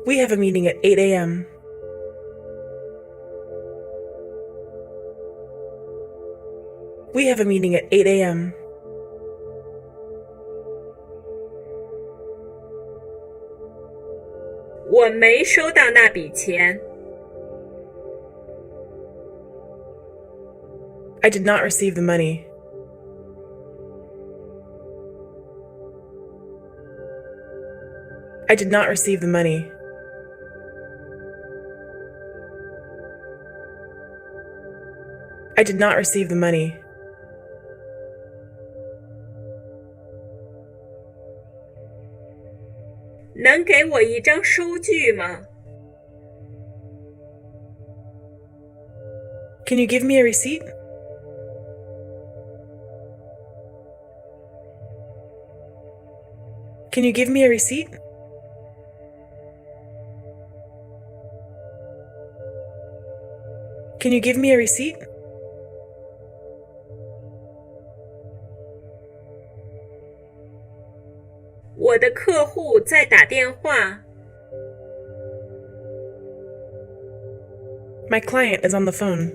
We have a meeting at 8 a.m. We have a meeting at 8 a.m. "我没收到那笔钱。I did not receive the money. I did not receive the money. I did not receive the money. "能给我一张收据吗？ Can you give me a receipt? Can you give me a receipt? Can you give me a receipt? 我的客户在打电话。My client is on the phone.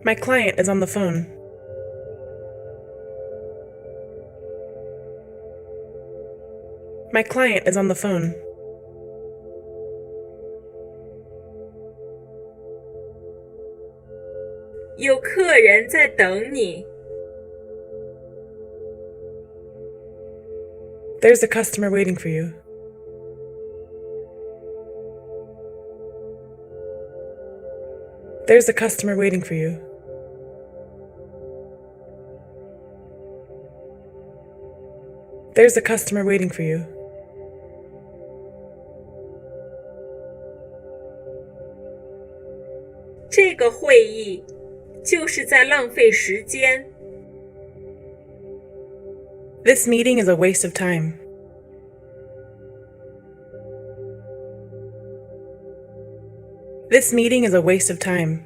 My client is on the phone. My client is on the phone. "有客人在等你。 There's a customer waiting for you. There's a customer waiting for you. There's a customer waiting for you. 这个会议就是在浪费时间。 This meeting is a waste of time. This meeting is a waste of time.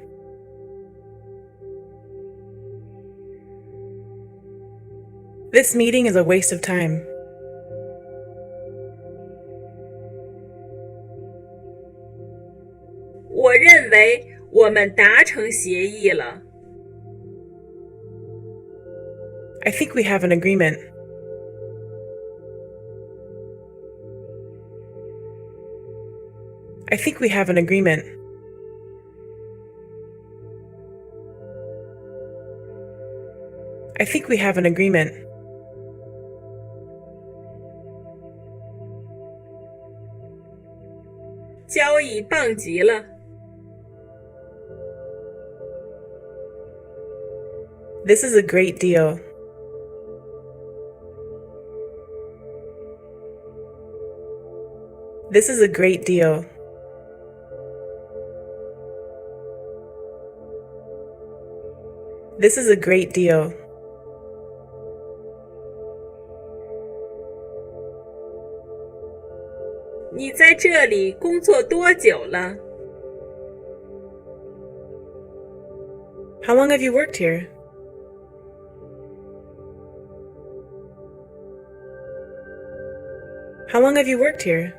This meeting is a waste of time. 我认为我们达成协议了。 I think we have an agreement. I think we have an agreement. I think we have an agreement. 交易棒极了。 This is a great deal. This is a great deal. This is a great deal. 你在这里工作多久了？ How long have you worked here? How long have you worked here?